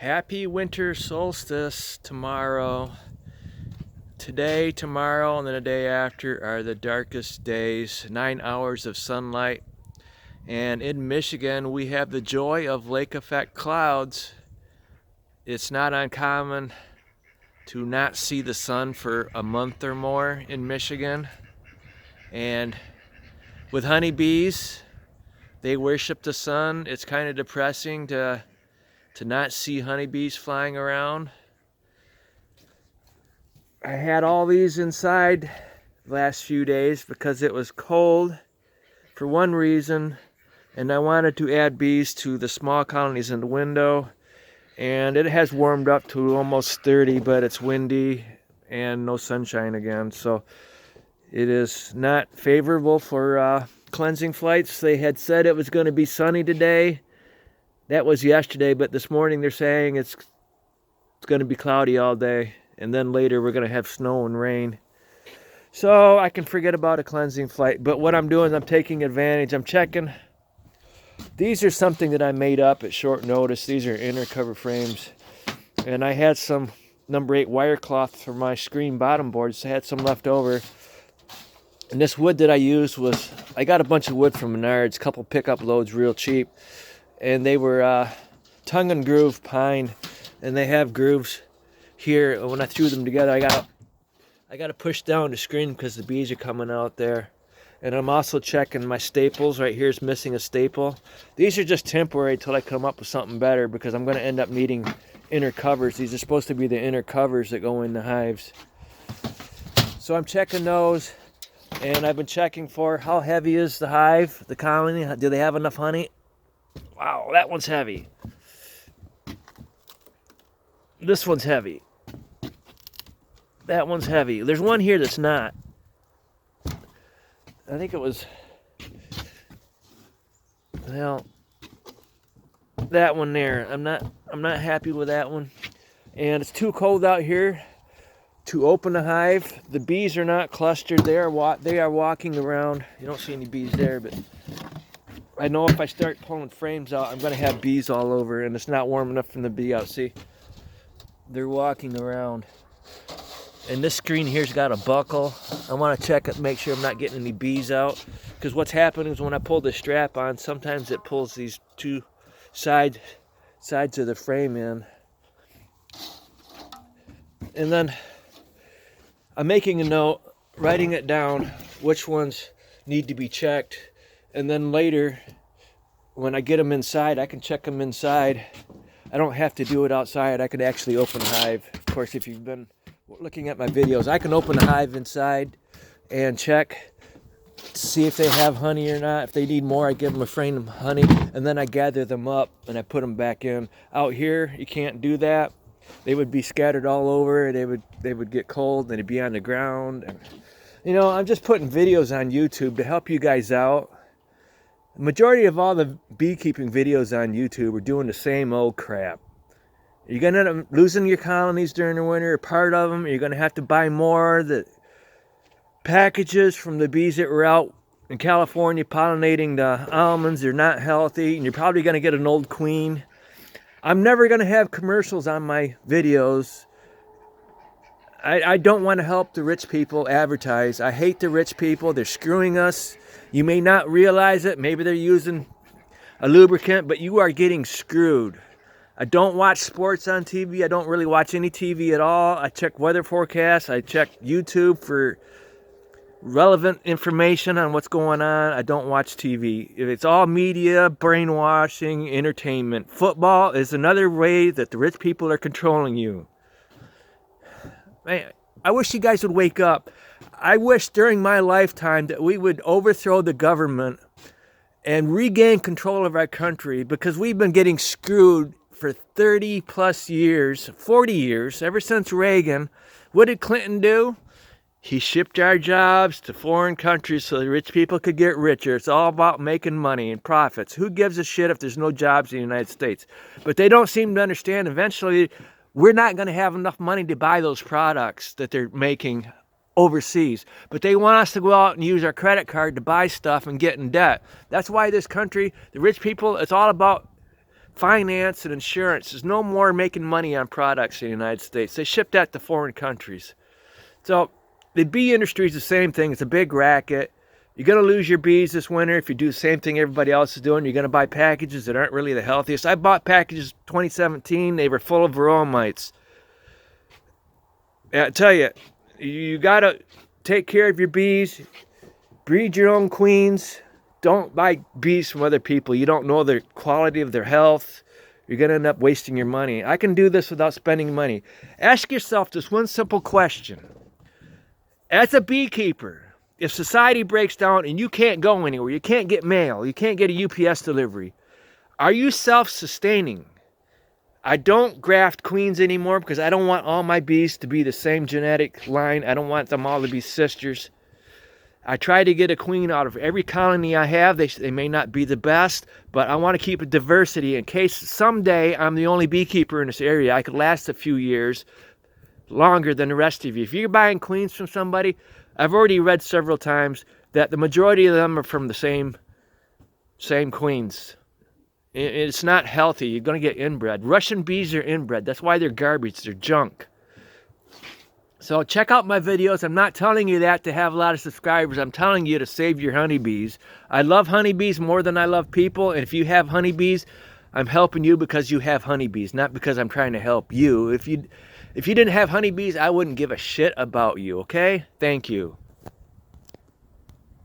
Happy winter solstice tomorrow. Today, tomorrow, and then the day after are the darkest days. 9 hours of sunlight. And in Michigan, we have the joy of lake effect clouds. It's not uncommon to not see the sun for a month or more in Michigan. And with honeybees, they worship the sun. It's kind of depressing to not see honeybees flying around. I had all these inside the last few days because it was cold for one reason, and I wanted to add bees to the small colonies in the window. And it has warmed up to almost 30, but it's windy and no sunshine again, so it is not favorable for cleansing flights. They had said it was going to be sunny today. That was yesterday, but this morning they're saying it's going to be cloudy all day, and then later we're going to have snow and rain. So I can forget about a cleansing flight, but what I'm doing is I'm taking advantage. I'm checking. These are something that I made up at short notice. These are inner cover frames, and I had some number 8 wire cloth for my screen bottom boards. I had some left over, and this wood that I used was, I got a bunch of wood from Menards, a couple pickup loads real cheap. And they were tongue and groove pine, and they have grooves here. When I threw them together, I got to push down the screen because the bees are coming out there. And I'm also checking my staples. Right here is missing a staple. These are just temporary till I come up with something better, because I'm going to end up needing inner covers. These are supposed to be the inner covers that go in the hives. So I'm checking those, and I've been checking for how heavy is the hive, the colony. Do they have enough honey? Wow, that one's heavy. This one's heavy. That one's heavy. There's one here that's not. I think it was, well, that one there. I'm not happy with that one. And it's too cold out here to open the hive. The bees are not clustered. They are walking around. You don't see any bees there, but I know if I start pulling frames out, I'm going to have bees all over, and it's not warm enough for them to be out. See, they're walking around. And this screen here's got a buckle. I want to check it, make sure I'm not getting any bees out, because what's happening is when I pull the strap on, sometimes it pulls these two sides of the frame in. And then I'm making a note, writing it down, which ones need to be checked. And then later, when I get them inside, I can check them inside. I don't have to do it outside. I could actually open the hive. Of course, if you've been looking at my videos, I can open the hive inside and check to see if they have honey or not. If they need more, I give them a frame of honey, and then I gather them up and I put them back in. Out here, you can't do that. They would be scattered all over. They would get cold, and they'd be on the ground. You know, I'm just putting videos on YouTube to help you guys out. The majority of all the beekeeping videos on YouTube are doing the same old crap. You're going to end up losing your colonies during the winter, or part of them. You're going to have to buy more. The packages from the bees that were out in California pollinating the almonds, they're not healthy, and you're probably going to get an old queen. I'm never going to have commercials on my videos. I don't want to help the rich people advertise. I hate the rich people. They're screwing us. You may not realize it. Maybe they're using a lubricant, but you are getting screwed. I don't watch sports on TV. I don't really watch any TV at all. I check weather forecasts. I check YouTube for relevant information on what's going on. I don't watch TV. It's all media, brainwashing, entertainment. Football is another way that the rich people are controlling you. Man, I wish you guys would wake up. I wish during my lifetime that we would overthrow the government and regain control of our country, because we've been getting screwed for 30 plus years, 40 years, ever since Reagan. What did Clinton do? He shipped our jobs to foreign countries so the rich people could get richer. It's all about making money and profits. Who gives a shit if there's no jobs in the United States? But they don't seem to understand eventually we're not going to have enough money to buy those products that they're making overseas. But they want us to go out and use our credit card to buy stuff and get in debt. That's why this country, the rich people, it's all about finance and insurance. There's no more making money on products in the United States. They ship that to foreign countries. So the bee industry is the same thing. It's a big racket. You're going to lose your bees this winter if you do the same thing everybody else is doing. You're going to buy packages that aren't really the healthiest. I bought packages 2017. They were full of varroa mites. And I tell you, you got to take care of your bees. Breed your own queens. Don't buy bees from other people. You don't know the quality of their health. You're going to end up wasting your money. I can do this without spending money. Ask yourself just one simple question. As a beekeeper, if society breaks down and you can't go anywhere, you can't get mail, you can't get a UPS delivery, are you self-sustaining? I don't graft queens anymore because I don't want all my bees to be the same genetic line. I don't want them all to be sisters. I try to get a queen out of every colony I have. They may not be the best, but I want to keep a diversity in case someday I'm the only beekeeper in this area. I could last a few years longer than the rest of you. If you're buying queens from somebody, I've already read several times that the majority of them are from the same queens. It's not healthy. You're going to get inbred. Russian bees are inbred. That's why they're garbage. They're junk. So check out my videos. I'm not telling you that to have a lot of subscribers. I'm telling you to save your honeybees. I love honeybees more than I love people. And if you have honeybees, I'm helping you because you have honeybees, not because I'm trying to help you. If you didn't have honeybees, I wouldn't give a shit about you, okay? Thank you.